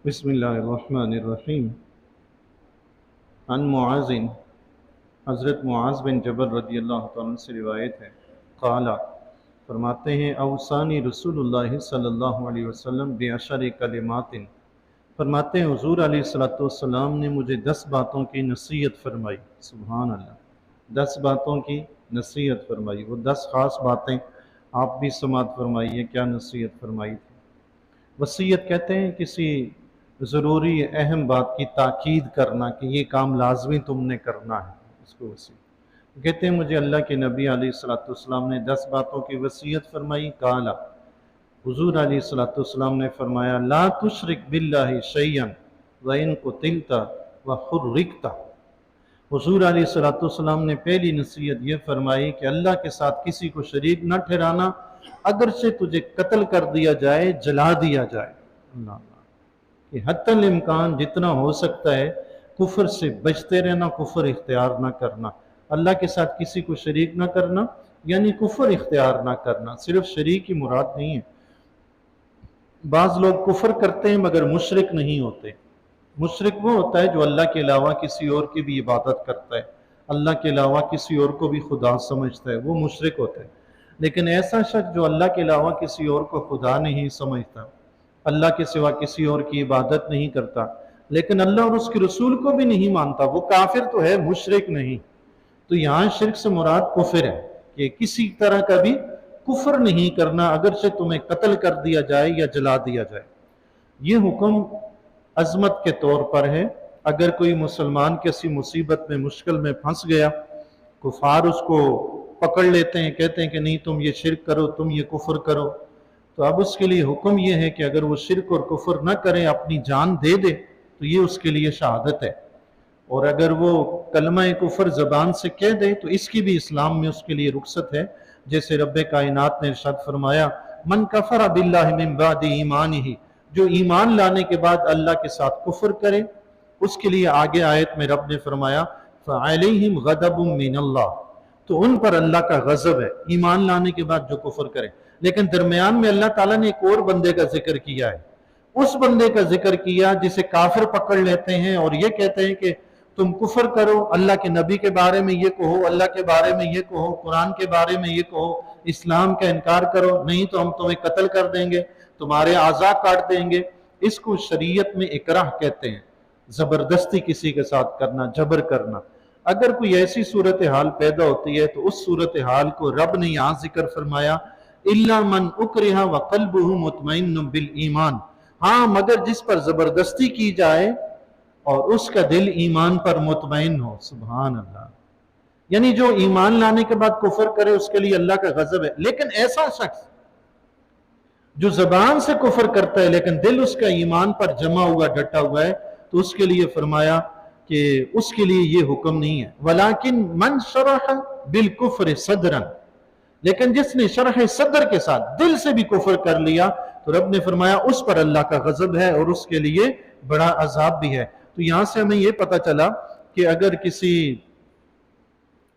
بسم اللہ الرحمن الرحیم عن معاذ، حضرت معاذ بن جبل رضی اللہ تعالیٰ عنہ سے روایت ہے، قال، فرماتے ہیں، اوصانی رسول اللہ صلی اللہ علیہ وسلم بعشر کلمات، فرماتے ہیں حضور علیہ السلام نے مجھے 10 باتوں کی نصیحت فرمائی۔ سبحان اللہ، 10 باتوں کی نصیحت فرمائی۔ وہ 10 خاص باتیں آپ بھی سماعت فرمائیے کیا نصیحت فرمائی تھی۔ وصیت کہتے ہیں کسی ضروری اہم بات کی تاکید کرنا کہ یہ کام لازمی تم نے کرنا ہے، اس کو وصیت کہتے ہیں۔ مجھے اللہ کے نبی علیہ السلام نے 10 باتوں کی وصیت فرمائی۔ قال، حضور علیہ السلام نے فرمایا، لا تشرک باللہ شیئا وَإِن قُتِلْتَ وَحُرِّقْتَ۔ حضور علیہ السلام نے پہلی نصیحت یہ فرمائی کہ اللہ کے ساتھ کسی کو شریک نہ ٹھہرانا، اگرچہ تجھے قتل کر دیا جائے، جلا دیا جائے۔ اللہ کہ حتی الامکان جتنا ہو سکتا ہے کفر سے بچتے رہنا، کفر اختیار نہ کرنا، اللہ کے ساتھ کسی کو شریک نہ کرنا، یعنی کفر اختیار نہ کرنا۔ صرف شریک کی مراد نہیں ہے، بعض لوگ کفر کرتے ہیں مگر مشرک نہیں ہوتے۔ مشرک وہ ہوتا ہے جو اللہ کے علاوہ کسی اور کی بھی عبادت کرتا ہے، اللہ کے علاوہ کسی اور کو بھی خدا سمجھتا ہے، وہ مشرک ہوتا ہے۔ لیکن ایسا شخص جو اللہ کے علاوہ کسی اور کو خدا نہیں سمجھتا، اللہ کے سوا کسی اور کی عبادت نہیں کرتا، لیکن اللہ اور اس کے رسول کو بھی نہیں مانتا، وہ کافر تو ہے، مشرک نہیں۔ تو یہاں شرک سے مراد کفر ہے کہ کسی طرح کا بھی کفر نہیں کرنا، اگرچہ تمہیں قتل کر دیا جائے یا جلا دیا جائے۔ یہ حکم عظمت کے طور پر ہے۔ اگر کوئی مسلمان کسی مصیبت میں، مشکل میں پھنس گیا، کفار اس کو پکڑ لیتے ہیں، کہتے ہیں کہ نہیں تم یہ شرک کرو، تم یہ کفر کرو، تو اب اس کے لیے حکم یہ ہے کہ اگر وہ شرک اور کفر نہ کرے، اپنی جان دے دے، تو یہ اس کے لیے شہادت ہے۔ اور اگر وہ کلمہ کفر زبان سے کہہ دے تو اس کی بھی اسلام میں اس کے لیے رخصت ہے، جیسے رب کائنات نے ارشاد فرمایا، من کفر باللہ من بعد ایمانہ، جو ایمان لانے کے بعد اللہ کے ساتھ کفر کرے، اس کے لیے آگے آیت میں رب نے فرمایا، فعلیہم غضب من اللہ، تو ان پر اللہ کا غضب ہے، ایمان لانے کے بعد جو کفر کرے۔ لیکن درمیان میں اللہ تعالیٰ نے ایک اور بندے کا ذکر کیا ہے، اس بندے کا ذکر کیا جسے کافر پکڑ لیتے ہیں اور یہ کہتے ہیں کہ تم کفر کرو، اللہ کے نبی کے بارے میں یہ کہو، اللہ کے بارے میں یہ کہو، قرآن کے بارے میں یہ کہو، اسلام کا انکار کرو، نہیں تو ہم تمہیں قتل کر دیں گے، تمہارے اعضاء کاٹ دیں گے۔ اس کو شریعت میں اکراہ کہتے ہیں، زبردستی کسی کے ساتھ کرنا، جبر کرنا۔ اگر کوئی ایسی صورتحال پیدا ہوتی ہے تو اس صورتحال کو رب نے یہاں ذکر فرمایا، اِلَّا مَنْ اُكْرِهَ وَقَلْبُهُ مُطْمَئِنٌ بِالْإِيمَانِ، ہاں مگر جس پر زبردستی کی جائے اور اس کا دل ایمان پر مطمئن ہو۔ سبحان اللہ، یعنی جو ایمان لانے کے بعد کفر کرے اس کے لیے اللہ کا غضب ہے۔ لیکن ایسا شخص جو زبان سے کفر کرتا ہے لیکن دل اس کا ایمان پر جمع ہوا، ڈٹا ہوا ہے، تو اس کے لیے فرمایا کہ اس کے لیے یہ حکم نہیں ہے۔ وَلَكِنْ مَنْ شَرَحَ بِالْكُفْرِ صَدْرًا، لیکن جس نے شرح صدر کے ساتھ دل سے بھی کفر کر لیا تو رب نے فرمایا اس پر اللہ کا غضب ہے اور اس کے لیے بڑا عذاب بھی ہے۔ تو یہاں سے ہمیں یہ پتہ چلا کہ اگر کسی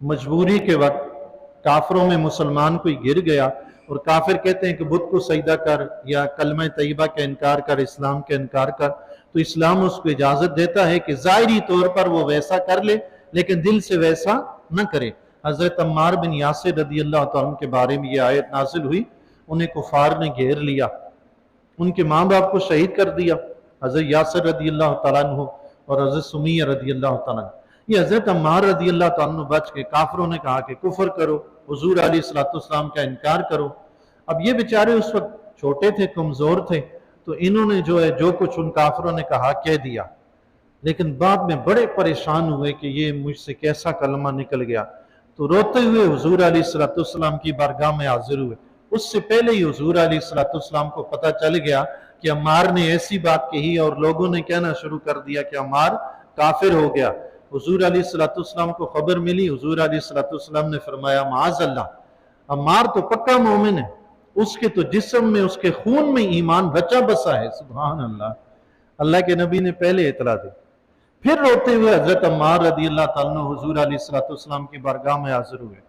مجبوری کے وقت کافروں میں مسلمان کوئی گر گیا اور کافر کہتے ہیں کہ بت کو سجدہ کر یا کلمہ طیبہ کا انکار کر، اسلام کا انکار کر، تو اسلام اس کو اجازت دیتا ہے کہ ظاہری طور پر وہ ویسا کر لے لیکن دل سے ویسا نہ کرے۔ حضرت عمار بن یاسر رضی اللہ تعالیٰ کے بارے میں یہ آیت نازل ہوئی، انہیں کفار نے گھیر لیا، ان کے ماں باپ کو شہید کر دیا، حضرت یاسر رضی اللہ تعالیٰ عنہ اور حضرت سمیہ رضی اللہ تعالیٰ عنہ۔ یہ حضرت عمار رضی اللہ تعالیٰ عنہ بچ کے، کافروں نے کہا کہ کفر کرو، حضور علیہ السلام کا انکار کرو۔ اب یہ بیچارے اس وقت چھوٹے تھے، کمزور تھے، تو انہوں نے جو کچھ ان کافروں نے کہا کہہ دیا، لیکن بعد میں بڑے پریشان ہوئے کہ یہ مجھ سے کیسا کلمہ نکل گیا، تو روتے ہوئے حضور علیہ السلام کی بارگاہ میں حاضر ہوئے۔ اس سے پہلے ہی حضور علیہ السلام کو پتہ چل گیا کہ عمار نے ایسی بات کہی اور لوگوں نے کہنا شروع کر دیا کہ عمار کافر ہو گیا۔ حضور علیہ السلام کو خبر ملی، حضور علیہ السلام نے فرمایا معاذ اللہ، عمار تو پکا مومن ہے، اس کے تو جسم میں، اس کے خون میں ایمان بچا بسا ہے۔ سبحان اللہ، اللہ کے نبی نے پہلے اطلاع دی۔ پھر روتے ہوئے حضرت عمار رضی اللہ تعالیٰ عنہ حضور علیہ السلام کی بارگاہ میں حاضر ہوئے۔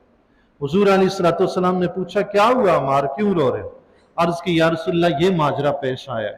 حضور علیہ السلام نے پوچھا کیا ہوا عمار، کیوں رو رہے ہو؟ عرض کی یا رسول اللہ یہ ماجرا پیش آیا ہے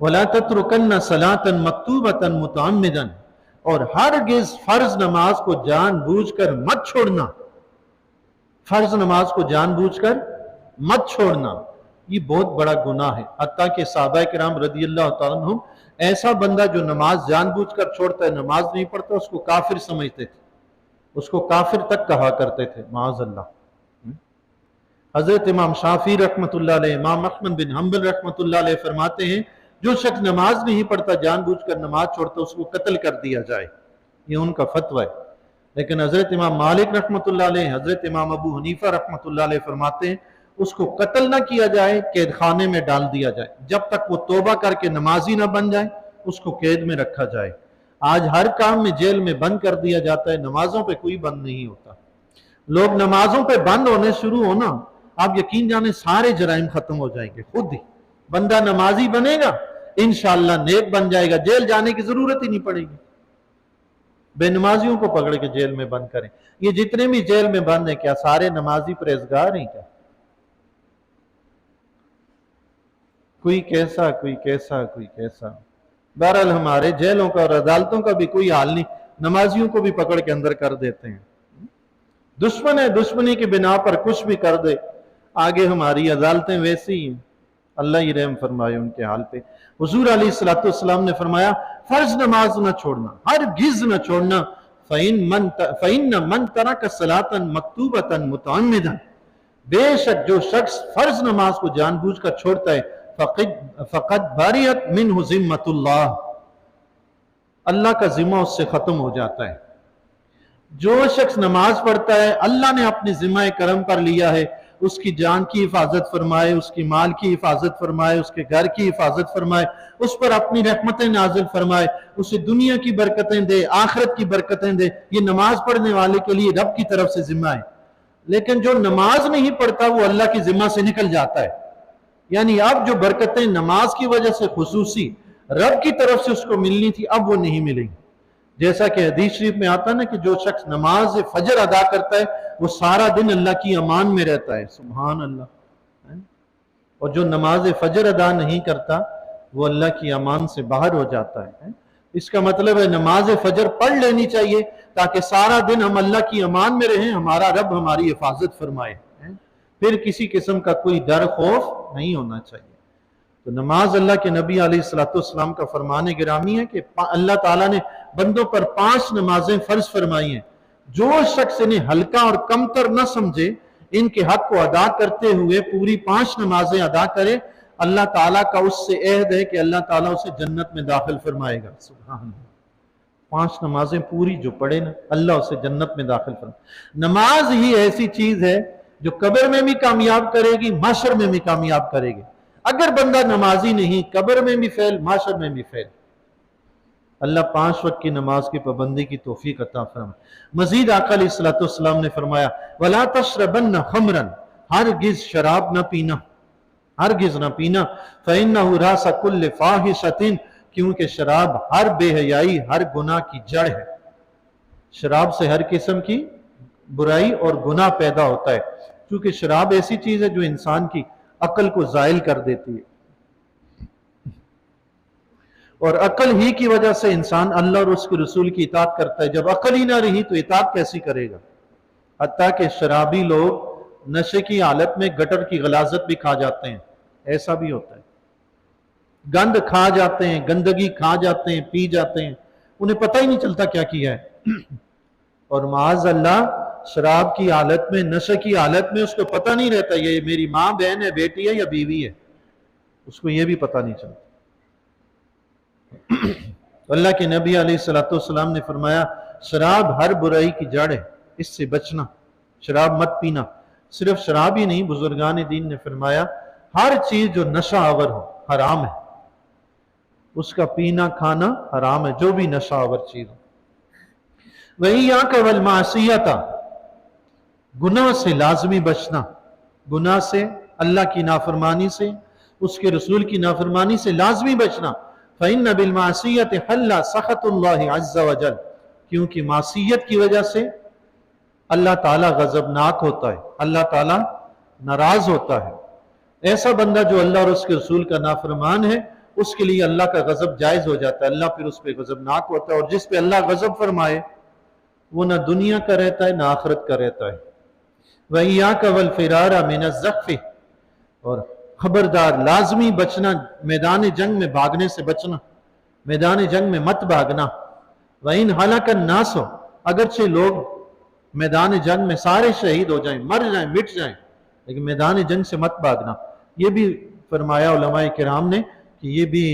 وَلَا تَتْرُكَنَّ صَلَاةً مَكْتُوبَةً مُتَعَمِّدًا، اور ہرگز فرض نماز کو جان بوجھ کر مت چھوڑنا، فرض نماز کو جان بوجھ کر مت چھوڑنا، یہ بہت بڑا گناہ ہے۔ حتیٰ کہ صحابہ کرام رضی اللہ تعالیٰ عنہم ایسا بندہ جو نماز جان بوجھ کر چھوڑتا ہے، نماز نہیں پڑھتا، اس کو کافر سمجھتے تھے، اس کو کافر تک کہا کرتے تھے، معاذ اللہ۔ حضرت امام شافعی رحمۃ اللہ علیہ، امام احمد بن حنبل رحمۃ اللہ علیہ فرماتے ہیں جو شخص نماز نہیں پڑھتا، جان بوجھ کر نماز چھوڑتا، اس کو قتل کر دیا جائے، یہ ان کا فتویٰ ہے۔ لیکن حضرت امام مالک رحمۃ اللہ علیہ، حضرت امام ابو حنیفہ رحمۃ اللہ علیہ فرماتے ہیں اس کو قتل نہ کیا جائے، قید خانے میں ڈال دیا جائے، جب تک وہ توبہ کر کے نمازی نہ بن جائے اس کو قید میں رکھا جائے۔ آج ہر کام میں جیل میں بند کر دیا جاتا ہے، نمازوں پہ کوئی بند نہیں ہوتا۔ لوگ نمازوں پہ بند ہونے شروع ہونا، آپ یقین جانیں سارے جرائم ختم ہو جائیں گے خود ہی۔ بندہ نمازی بنے گا، انشاءاللہ نیک بن جائے گا، جیل جانے کی ضرورت ہی نہیں پڑے گی۔ بے نمازیوں کو پکڑ کے جیل میں بند کریں، یہ جتنے بھی جیل میں بند ہیں کیا سارے نمازی پرہیزگار ہیں کیا؟ کوئی کیسا کوئی کیسا کوئی کیسا۔ بہرحال ہمارے جیلوں کا اور عدالتوں کا بھی کوئی حال نہیں، نمازیوں کو بھی پکڑ کے اندر کر دیتے ہیں۔ دشمن ہے، دشمنی کی بنا پر کچھ بھی کر دے، آگے ہماری عدالتیں ویسی ہیں۔ اللہ ہی رحم فرمائے ان کے حال پہ۔ حضور علیہ السلام نے فرمایا فرض نماز نہ چھوڑنا، ہرگز نہ چھوڑنا، فَإِنَّ مَنْ تَرَكَ صَلَاةً مَكْتُوبَةً مُتَعَمِّدًا، بے شک جو شخص فرض نماز کو جان بوجھ کر چھوڑتا ہے، فَقَدْ بَرِئَتْ مِنْهُ ذِمَّةُ اللَّهِ، اللہ کا ذمہ اس سے ختم ہو جاتا ہے۔ جو شخص نماز پڑھتا ہے اللہ نے اپنی ذمہ کرم پر لیا ہے، اس کی جان کی حفاظت فرمائے، اس کی مال کی حفاظت فرمائے، اس کے گھر کی حفاظت فرمائے، اس پر اپنی رحمتیں نازل فرمائے، اسے دنیا کی برکتیں دے، آخرت کی برکتیں دے، یہ نماز پڑھنے والے کے لیے رب کی طرف سے ذمہ ہے۔ لیکن جو نماز نہیں پڑھتا وہ اللہ کی ذمہ سے نکل جاتا ہے، یعنی اب جو برکتیں نماز کی وجہ سے خصوصی رب کی طرف سے اس کو ملنی تھی اب وہ نہیں ملیں گی۔ جیسا کہ حدیث شریف میں آتا نا کہ جو شخص نماز فجر ادا کرتا ہے وہ سارا دن اللہ کی امان میں رہتا ہے، سبحان اللہ۔ اور جو نماز فجر ادا نہیں کرتا وہ اللہ کی امان سے باہر ہو جاتا ہے۔ اس کا مطلب ہے نماز فجر پڑھ لینی چاہیے تاکہ سارا دن ہم اللہ کی امان میں رہیں، ہمارا رب ہماری حفاظت فرمائے، پھر کسی قسم کا کوئی ڈر خوف نہیں ہونا چاہیے۔ تو نماز اللہ کے نبی علیہ السلام کا فرمان گرامی ہے کہ اللہ تعالیٰ نے بندوں پر 5 نمازیں فرض فرمائی ہیں، جو شخص انہیں ہلکا اور کمتر نہ سمجھے، ان کے حق کو ادا کرتے ہوئے پوری 5 نمازیں ادا کرے، اللہ تعالیٰ کا اس سے عہد ہے کہ اللہ تعالیٰ اسے جنت میں داخل فرمائے گا، سبحان اللہ۔ 5 نمازیں پوری جو پڑھے نا اللہ اسے جنت میں داخل فرمائے۔ نماز ہی ایسی چیز ہے جو قبر میں بھی کامیاب کرے گی، محشر میں بھی کامیاب کرے گی۔ اگر بندہ نمازی نہیں، قبر میں بھی فیل، محشر میں بھی فیل۔ اللہ 5 وقت کی نماز کی پابندی کی توفیق عطا فرمائے۔ مزید آقا علیہ السلام نے فرمایا وَلَا تَشْرَبَنَّ خَمْرًا، ہرگز شراب نہ پینا، ہرگز نہ پینا، فَإِنَّهُ رَأْسَ كُلِّ فَاحِشَةٍ، کیونکہ شراب ہر بے حیائی، ہر گناہ کی جڑ ہے۔ شراب سے ہر قسم کی برائی اور گناہ پیدا ہوتا ہے، کیونکہ شراب ایسی چیز ہے جو انسان کی عقل کو زائل کر دیتی ہے، اور عقل ہی کی وجہ سے انسان اللہ اور اس کے رسول کی اطاعت کرتا ہے۔ جب عقل ہی نہ رہی تو اطاعت کیسی کرے گا؟ حتیٰ کہ شرابی لوگ نشے کی حالت میں گٹر کی غلاظت بھی کھا جاتے ہیں، ایسا بھی ہوتا ہے، گند کھا جاتے ہیں، گندگی کھا جاتے ہیں، پی جاتے ہیں، انہیں پتہ ہی نہیں چلتا کیا کیا ہے۔ اور معاذ اللہ شراب کی حالت میں، نشے کی حالت میں اس کو پتہ نہیں رہتا یہ میری ماں، بہن ہے، بیٹی ہے یا بیوی ہے، اس کو یہ بھی پتہ نہیں چلتا۔ اللہ کے نبی علیہ السلام نے فرمایا شراب ہر برائی کی جڑ ہے، اس سے بچنا، شراب مت پینا۔ صرف شراب ہی نہیں، بزرگان دین نے فرمایا ہر چیز جو نشہ آور ہو حرام ہے، اس کا پینا کھانا حرام ہے، جو بھی نشہ آور چیز ہو۔ وَإِيَّاكَ وَالْمَعْصِيَةَ، گناہ سے لازمی بچنا، گناہ سے، اللہ کی نافرمانی سے، اس کے رسول کی نافرمانی سے لازمی بچنا۔ فَإِنَّ بِالْمَعْصِيَةِ حَلَّ سَخَطُ اللَّهِ عَزَّ وَجَلَّ، کیونکہ معصیت کی وجہ سے اللہ تعالیٰ غضبناک ہوتا ہے، اللہ تعالیٰ ناراض ہوتا ہے۔ ایسا بندہ جو اللہ اور اس کے رسول کا نافرمان ہے اس کے لیے اللہ کا غضب جائز ہو جاتا ہے، اللہ پھر اس پہ غضبناک ہوتا ہے، اور جس پہ اللہ غضب فرمائے وہ نہ دنیا کا رہتا ہے نہ آخرت کا رہتا ہے۔ وَإِيَّاكَ وَالْفِرَارَ مِنَ الزَّحْفِ، اور خبردار لازمی بچنا، میدان جنگ میں بھاگنے سے بچنا، میدان جنگ میں مت بھاگنا۔ وَإِنْ هَلَكَ النَّاسُ، اگرچہ لوگ میدان جنگ میں سارے شہید ہو جائیں، مر جائیں، مٹ جائیں، لیکن میدان جنگ سے مت بھاگنا۔ یہ بھی فرمایا علماء کرام نے کہ یہ بھی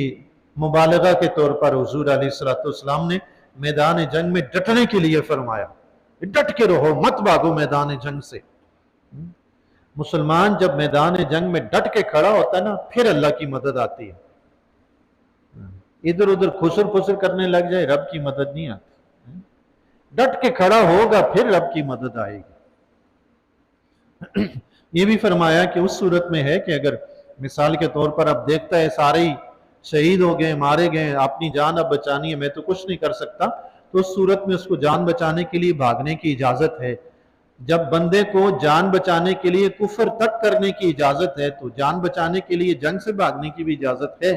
مبالغہ کے طور پر حضور علیہ السلام نے میدان جنگ میں ڈٹنے کے لیے فرمایا، ڈٹ کے رہو، مت بھاگو میدان جنگ سے۔ مسلمان جب میدان جنگ میں ڈٹ کے کھڑا ہوتا ہے نا، پھر اللہ کی مدد آتی ہے۔ ادھر ادھر خسر پھسر کرنے لگ جائے، رب کی مدد نہیں آتی۔ ڈٹ کے کھڑا ہوگا پھر رب کی مدد آئے گی۔ یہ بھی فرمایا کہ اس صورت میں ہے کہ اگر مثال کے طور پر اب دیکھتا ہے سارے ہی شہید ہو گئے، مارے گئے، اپنی جان اب بچانی ہے، میں تو کچھ نہیں کر سکتا، تو اس صورت میں اس کو جان بچانے کے لیے بھاگنے کی اجازت ہے۔ جب بندے کو جان بچانے کے لیے کفر تک کرنے کی اجازت ہے تو جان بچانے کے لیے جنگ سے بھاگنے کی بھی اجازت ہے،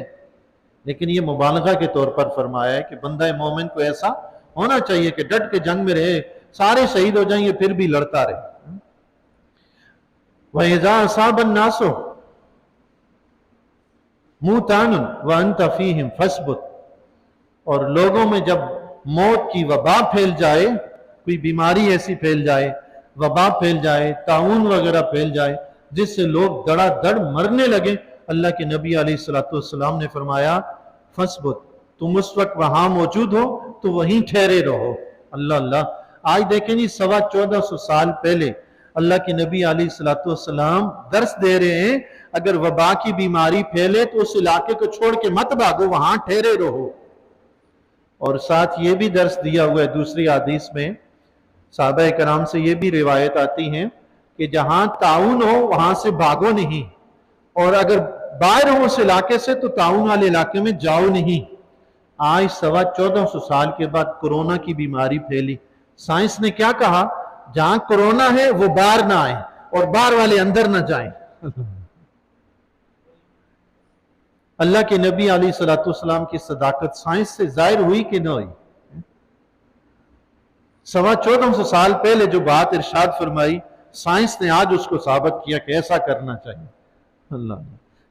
لیکن یہ مبالغہ کے طور پر فرمایا ہے کہ بندہ مومن کو ایسا ہونا چاہیے کہ ڈٹ کے جنگ میں رہے، سارے شہید ہو جائیں گے پھر بھی لڑتا رہے۔ وَإِذَا أَصَابَ النَّاسُ مُوتَانٌ وَأَنْتَ فِيهِمْ فَاصْبُرْ، اور لوگوں میں جب موت کی وبا پھیل جائے، کوئی بیماری ایسی پھیل جائے، وبا پھیل جائے، طاعون وغیرہ پھیل جائے جس سے لوگ دڑا دڑ مرنے لگے، اللہ کے نبی علیہ السلام نے فرمایا فَاصْبُرْ، تم اس وقت وہاں موجود ہو تو وہیں ٹھہرے رہو۔ اللہ اللہ، آج دیکھیں جی 1450 سال پہلے اللہ کے نبی علیہ السلام درس دے رہے ہیں، اگر وبا کی بیماری پھیلے تو اس علاقے کو چھوڑ کے مت بھاگو، وہاں ٹھہرے رہو۔ اور ساتھ یہ بھی درس دیا ہوا ہے دوسری حدیث میں، صحابہ کرام سے یہ بھی روایت آتی ہیں کہ جہاں طاعون ہو وہاں سے بھاگو نہیں، اور اگر باہر ہو اس علاقے سے تو طاعون والے علاقے میں جاؤ نہیں۔ آج 1450 سال کے بعد کرونا کی بیماری پھیلی، سائنس نے کیا کہا؟ جہاں کرونا ہے وہ باہر نہ آئیں اور باہر والے اندر نہ جائیں۔ اللہ کے نبی علیہ السلام کی صداقت سائنس سے ظاہر ہوئی کہ نہ ہوئی؟ 1450 سال پہلے جو بات ارشاد فرمائی، سائنس نے آج اس کو ثابت کیا کہ ایسا کرنا چاہیے۔ اللہ،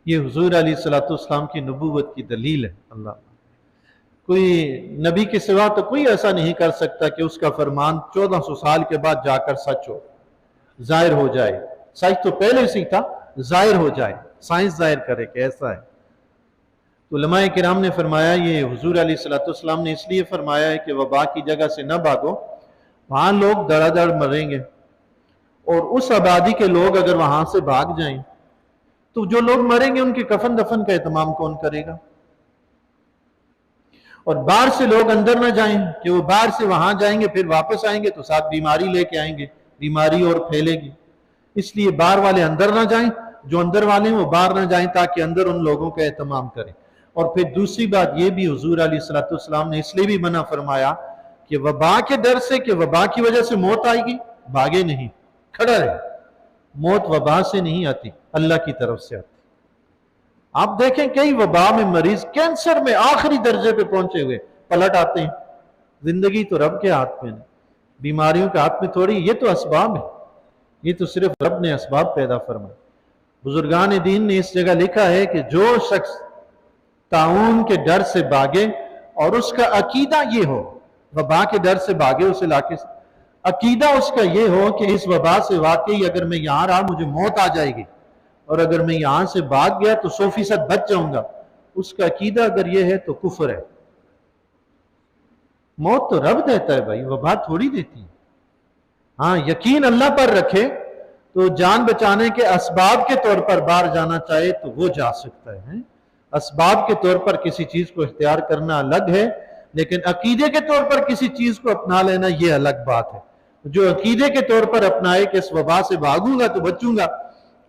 یہ حضور علیہ السلام کی نبوت کی دلیل ہے۔ اللہ، کوئی نبی کے سوا تو کوئی ایسا نہیں کر سکتا کہ اس کا فرمان 1400 سال کے بعد جا کر سچ ہو، ظاہر ہو جائے۔ سچ تو پہلے سے تھا، ظاہر ہو جائے، سائنس ظاہر کرے کہ ایسا ہے۔ تو علماء کرام نے فرمایا یہ حضور علیہ السلام نے اس لیے فرمایا ہے کہ وبا کی جگہ سے نہ بھاگو، وہاں لوگ دڑا دڑ مریں گے، اور اس آبادی کے لوگ اگر وہاں سے بھاگ جائیں تو جو لوگ مریں گے ان کے کفن دفن کا اہتمام کون کرے گا؟ اور باہر سے لوگ اندر نہ جائیں کہ وہ باہر سے وہاں جائیں گے، پھر واپس آئیں گے تو ساتھ بیماری لے کے آئیں گے، بیماری اور پھیلے گی۔ اس لیے باہر والے اندر نہ جائیں، جو اندر والے ہیں وہ باہر نہ جائیں تاکہ اندر ان لوگوں کا اہتمام کریں۔ اور پھر دوسری بات یہ بھی حضور علیہ السلام نے اس لیے بھی منع فرمایا کہ وبا کے ڈر سے کہ وبا کی وجہ سے موت آئے گی، بھاگے نہیں، کھڑا رہے۔ موت وبا سے نہیں آتی، اللہ کی طرف سے آتی۔ آپ دیکھیں کئی وبا میں مریض کینسر میں آخری درجے پہ پہنچے ہوئے پلٹ آتے ہیں۔ زندگی تو رب کے ہاتھ میں ہے، بیماریوں کے ہاتھ میں تھوڑی، یہ تو اسباب ہے، یہ تو صرف رب نے اسباب پیدا فرمائے۔ بزرگان دین نے اس جگہ لکھا ہے کہ جو شخص طاعون کے ڈر سے بھاگے اور اس کا عقیدہ یہ ہو، وبا کے ڈر سے بھاگے اس علاقے سے، عقیدہ اس کا یہ ہو کہ اس وبا سے واقعی اگر میں یہاں رہا مجھے موت آ جائے گی، اور اگر میں یہاں سے بھاگ گیا تو 100% بچ جاؤں گا، اس کا عقیدہ اگر یہ ہے تو کفر ہے۔ موت تو رب دیتا ہے بھائی، وبا تھوڑی دیتی ہے۔ ہاں یقین اللہ پر رکھے تو جان بچانے کے اسباب کے طور پر باہر جانا چاہے تو وہ جا سکتا ہے۔ اسباب کے طور پر کسی چیز کو اختیار کرنا الگ ہے، لیکن عقیدے کے طور پر کسی چیز کو اپنا لینا یہ الگ بات ہے۔ جو عقیدے کے طور پر اپنائے کہ اس وبا سے بھاگوں گا تو بچوں گا،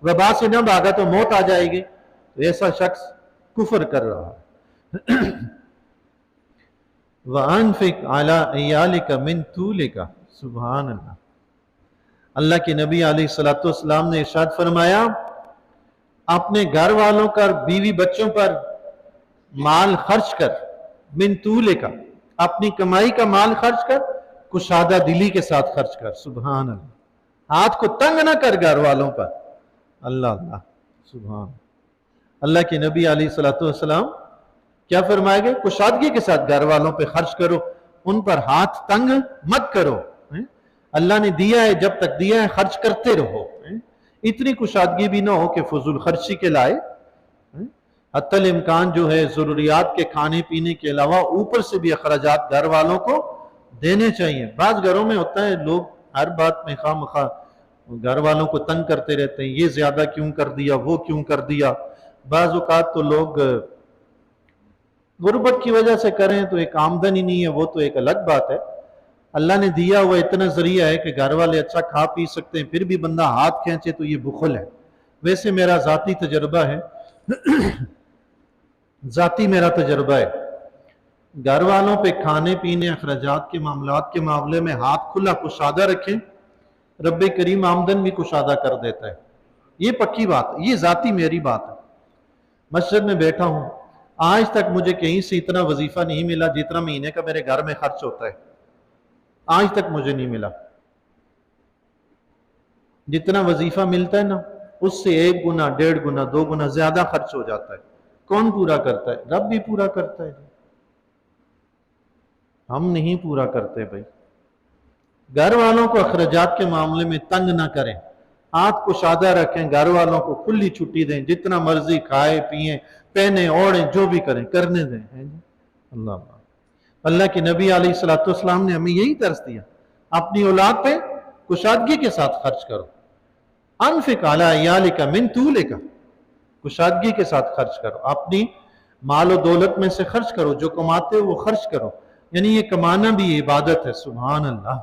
وبا سے نہ بھاگا تو موت آ جائے گی، تو ایسا شخص کفر کر رہا ہے۔ وَأَنفِقْ عَلَىٰ عِيَالِكَ مِن طُولِكَ، سبحان اللہ۔ اللہ کے نبی علیہ السلام نے ارشاد فرمایا اپنے گھر والوں پر، بیوی بچوں پر مال خرچ کر، من طولے کا، اپنی کمائی کا مال خرچ کر، کشادہ دلی کے ساتھ خرچ کر. سبحان اللہ. ہاتھ کو تنگ نہ کر گھر والوں پر. اللہ اللہ سبحان. اللہ کے نبی علیہ السلام کیا فرمائے گئے؟ کشادگی کے ساتھ گھر والوں پہ خرچ کرو، ان پر ہاتھ تنگ مت کرو. اللہ نے دیا ہے، جب تک دیا ہے خرچ کرتے رہو. اتنی کشادگی بھی نہ ہو کہ فضول خرچی کے لائے. حتی الامکان جو ہے ضروریات کے کھانے پینے کے علاوہ اوپر سے بھی اخراجات گھر والوں کو دینے چاہیے. بعض گھروں میں ہوتا ہے لوگ ہر بات میں خواہ مخواہ گھر والوں کو تنگ کرتے رہتے ہیں، یہ زیادہ کیوں کر دیا، وہ کیوں کر دیا. بعض اوقات تو لوگ غربت کی وجہ سے کریں تو ایک آمدن ہی نہیں ہے، وہ تو ایک الگ بات ہے. اللہ نے دیا ہوا اتنا ذریعہ ہے کہ گھر والے اچھا کھا پی سکتے ہیں، پھر بھی بندہ ہاتھ کھینچے تو یہ بخل ہے. ویسے میرا ذاتی تجربہ ہے میرا تجربہ ہے، گھر والوں پہ کھانے پینے اخراجات کے معاملات کے معاملے میں ہاتھ کھلا کشادہ رکھیں، رب کریم آمدن بھی کشادہ کر دیتا ہے. یہ پکی بات ہے، یہ ذاتی میری بات ہے. مسجد میں بیٹھا ہوں، آج تک مجھے کہیں سے اتنا وظیفہ نہیں ملا جتنا مہینے کا میرے گھر میں خرچ ہوتا ہے. آج تک مجھے نہیں ملا. جتنا وظیفہ ملتا ہے نا اس سے 1 گنا 1.5 گنا 2 گنا زیادہ خرچ ہو جاتا ہے. کون پورا کرتا ہے؟ رب بھی پورا کرتا ہے. ہم نہیں پورا کرتے بھائی. گھر والوں کو اخراجات کے معاملے میں تنگ نہ کریں، ہاتھ کو شادہ رکھیں، گھر والوں کو کھلی چھٹی دیں، جتنا مرضی کھائے پیئیں پہنے اوڑھیں جو بھی کریں کرنے دیں. اللہ کے نبی علیہ السلام نے ہمیں یہی درس دیا، اپنی اولاد پہ کشادگی کے ساتھ خرچ کرو. انفق علی عیالک من طولک، کشادگی کے ساتھ خرچ کرو، اپنی مال و دولت میں سے خرچ کرو، جو کماتے ہو وہ خرچ کرو. یعنی یہ کمانا بھی عبادت ہے. سبحان اللہ،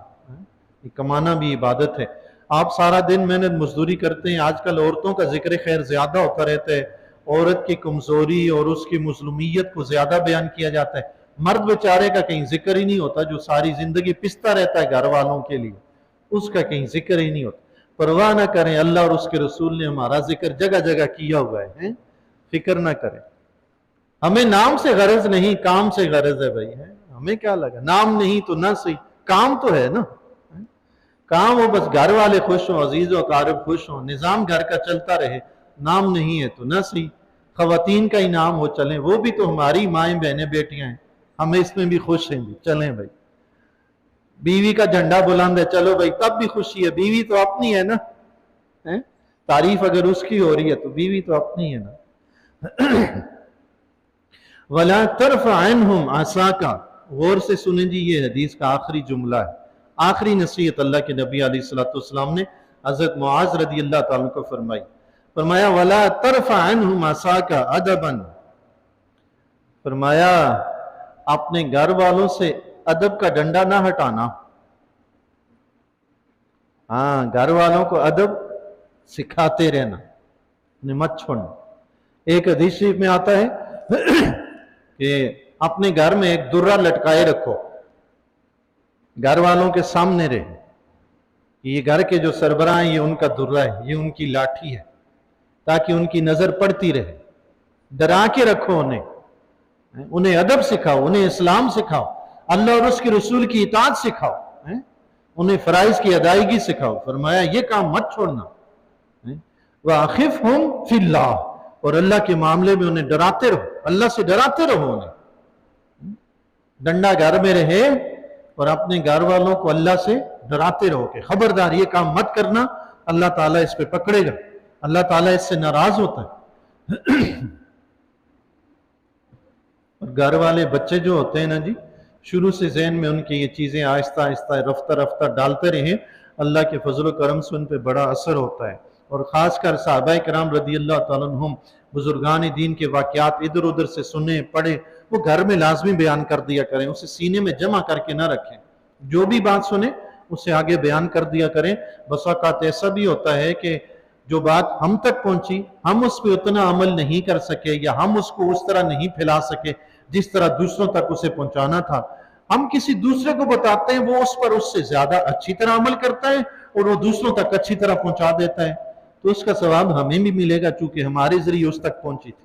یہ کمانا بھی عبادت ہے. آپ سارا دن محنت مزدوری کرتے ہیں. آج کل عورتوں کا ذکر خیر زیادہ ہوتا رہتا ہے، عورت کی کمزوری اور اس کی مظلومیت کو زیادہ بیان کیا جاتا ہے. مرد بیچارے کا کہیں ذکر ہی نہیں ہوتا، جو ساری زندگی پستا رہتا ہے گھر والوں کے لیے، اس کا کہیں ذکر ہی نہیں ہوتا. پرواہ نہ کریں، اللہ اور اس کے رسول نے ہمارا ذکر جگہ جگہ کیا ہوا ہے. فکر نہ کریں. ہمیں نام سے غرض نہیں، کام سے غرض ہے بھائی. ہمیں کیا لگا، نام نہیں تو نہ صحیح، کام تو ہے نا. کام ہو بس گھر والے خوش ہوں، عزیز و اقارب خوش ہوں، نظام گھر کا چلتا رہے. نام نہیں ہے تو نہ صحیح. خواتین کا ہی نام ہو، چلیں، وہ بھی تو ہماری مائیں بہنیں بیٹیاں ہیں، ہمیں اس میں بھی خوش ہیں بھی، چلیں بھائی. بیوی کا جھنڈا بلند ہے، چلو بھائی تب بھی خوشی ہے، بیوی تو اپنی ہے نا. تعریف اگر اس کی ہو رہی ہے تو بیوی تو اپنی ہے نا. وَلَا تَرْفَعْ عَنْهُمْ عَصَاكَ. غور سے سنیں جی، یہ حدیث کا آخری جملہ ہے، آخری نصیحت اللہ کے نبی علیہ السلام نے حضرت معاذ رضی اللہ تعالیٰ کو فرمائی. فرمایا وَلَا تَرْفَعْ عَنْهُمْ عَصَاكَ عَدَبًا. فرمایا اپنے گھر والوں سے ادب کا ڈنڈا نہ ہٹانا. ہاں، گھر والوں کو ادب سکھاتے رہنا، انہیں مت چھوڑنا. ایک حدیث شریف میں آتا ہے کہ اپنے گھر میں ایک درہ لٹکائے رکھو، گھر والوں کے سامنے رہے. یہ گھر کے جو سربراہ ہیں، یہ ان کا درہ ہے، یہ ان کی لاٹھی ہے، تاکہ ان کی نظر پڑتی رہے. ڈرا کے رکھو انہیں ادب سکھاؤ، انہیں اسلام سکھاؤ، اللہ اور اس کے رسول کی اطاعت سکھاؤ، انہیں فرائض کی ادائیگی سکھاؤ. فرمایا یہ کام مت چھوڑنا. وَأَخِفْهُمْ فِي اللَّهِ. اور اللہ کے معاملے میں انہیں ڈراتے رہو، اللہ سے ڈراتے رہو. انہیں ڈنڈا گھر میں رہے اور اپنے گھر والوں کو اللہ سے ڈراتے رہو کہ خبردار یہ کام مت کرنا، اللہ تعالیٰ اس پہ پکڑے گا، اللہ تعالیٰ اس سے ناراض ہوتا ہے. اور گھر والے بچے جو ہوتے ہیں نا جی، شروع سے ذہن میں ان کی یہ چیزیں آہستہ آہستہ رفتہ رفتہ ڈالتے رہیں، اللہ کے فضل و کرم سے ان پہ بڑا اثر ہوتا ہے. اور خاص کر صحابہ کرام رضی اللہ تعالیٰ عنہم، بزرگان دین کے واقعات ادھر ادھر سے سنیں پڑھیں، وہ گھر میں لازمی بیان کر دیا کریں، اسے سینے میں جمع کر کے نہ رکھیں. جو بھی بات سنیں اسے آگے بیان کر دیا کریں. بس اوقات ایسا بھی ہوتا ہے کہ جو بات ہم تک پہنچی ہم اس پہ اتنا عمل نہیں کر سکے، یا ہم اس کو اس طرح نہیں پھیلا سکے جس طرح دوسروں تک اسے پہنچانا تھا. ہم کسی دوسرے کو بتاتے ہیں، وہ اس پر اس سے زیادہ اچھی طرح عمل کرتا ہے اور وہ دوسروں تک اچھی طرح پہنچا دیتا ہے، تو اس کا ثواب ہمیں بھی ملے گا، چونکہ ہمارے ذریعے اس تک پہنچی تھی.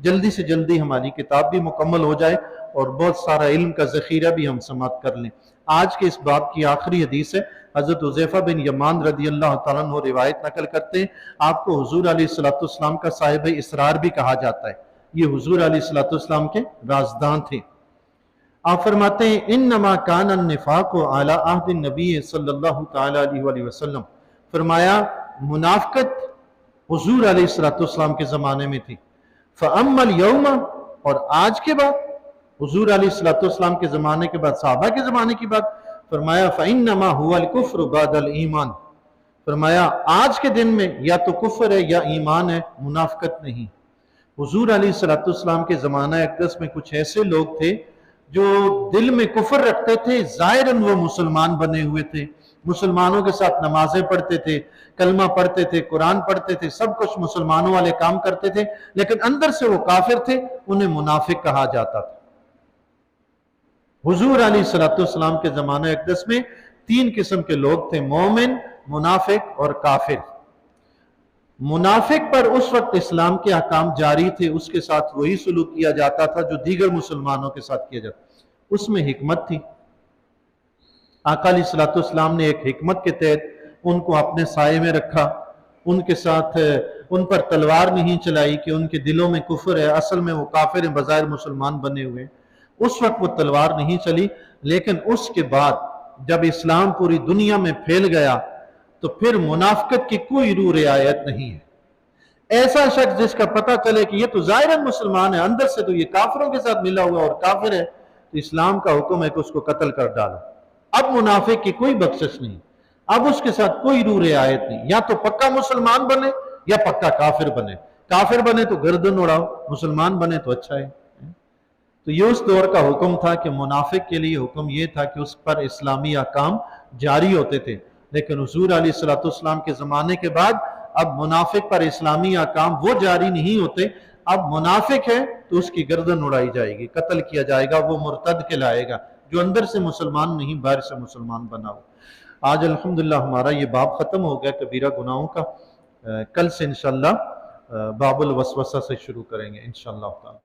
جلدی سے جلدی ہماری کتاب بھی مکمل ہو جائے اور بہت سارا علم کا ذخیرہ بھی ہم سماعت کر لیں۔ آج کے اس باب کی آخری حدیث ہے، حضرت حذیفہ بن یمان رضی اللہ تعالیٰ عنہ روایت نقل کرتے ہیں، آپ کو حضور علیہ السلام کا صاحب اسرار بھی کہا جاتا ہے، یہ حضور علیہ السلام کے رازدان تھے۔ آپ فرماتے ہیں انما کان النفاق علی عہد النبی صلی اللہ تعالیٰ علیہ وآلہ وسلم، فرمایا منافقت حضور علیہ السلام کے زمانے میں تھی، فَأَمَّا الْيَوْمَ، اور آج کے بعد حضور علیہ السلام کے زمانے کے بعد، صحابہ کے زمانے کی بات، فرمایا فَإِنَّمَا هُوَ الْكُفْرُ بَعْدَ الْإِيمَانِ، فرمایا آج کے دن میں یا تو کفر ہے یا ایمان ہے، منافقت نہیں۔ حضور علیہ السلام کے زمانہ اقدس میں کچھ ایسے لوگ تھے جو دل میں کفر رکھتے تھے، ظاہراً وہ مسلمان بنے ہوئے تھے، مسلمانوں کے ساتھ نمازیں پڑھتے تھے، کلمہ پڑھتے تھے، قرآن پڑھتے تھے، سب کچھ مسلمانوں والے کام کرتے تھے، لیکن اندر سے وہ کافر تھے، انہیں منافق کہا جاتا تھا۔ حضور علیہ السلام کے زمانہ اقدس میں 3 قسم کے لوگ تھے، مومن، منافق اور کافر۔ منافق پر اس وقت اسلام کے احکام جاری تھے، اس کے ساتھ وہی سلوک کیا جاتا تھا جو دیگر مسلمانوں کے ساتھ کیا جاتا، اس میں حکمت تھی۔ آقا علیہ السلام نے ایک حکمت کے تحت ان کو اپنے سائے میں رکھا، ان کے ساتھ ان پر تلوار نہیں چلائی کہ ان کے دلوں میں کفر ہے، اصل میں وہ کافر ہیں، بظاہر مسلمان بنے ہوئے، اس وقت وہ تلوار نہیں چلی۔ لیکن اس کے بعد جب اسلام پوری دنیا میں پھیل گیا تو پھر منافقت کی کوئی روح رعایت نہیں ہے۔ ایسا شخص جس کا پتہ چلے کہ یہ تو ظاہراً مسلمان ہے، اندر سے تو یہ کافروں کے ساتھ ملا ہوا اور کافر ہے، تو اسلام کا حکم ہے کہ اس کو قتل کر ڈالو۔ اب منافق کی کوئی بخشش نہیں، اب اس کے ساتھ کوئی روح رعایت نہیں، یا تو پکا مسلمان بنے یا پکا کافر بنے، کافر بنے تو گردن اڑاؤ، مسلمان بنے تو اچھا ہے۔ تو یہ اس دور کا حکم تھا کہ منافق کے لیے حکم یہ تھا کہ اس پر اسلامی احکام جاری ہوتے تھے، لیکن حضور علیہ السلام کے زمانے کے بعد اب منافق پر اسلامی احکام وہ جاری نہیں ہوتے، اب منافق ہے تو اس کی گردن اڑائی جائے گی، قتل کیا جائے گا، وہ مرتد کہلائے گا، جو اندر سے مسلمان نہیں باہر سے مسلمان بنا ہو۔ آج الحمدللہ ہمارا یہ باب ختم ہو گیا کبیرہ گناہوں کا، کل سے انشاءاللہ باب الوسوسہ سے شروع کریں گے انشاءاللہ تعالی۔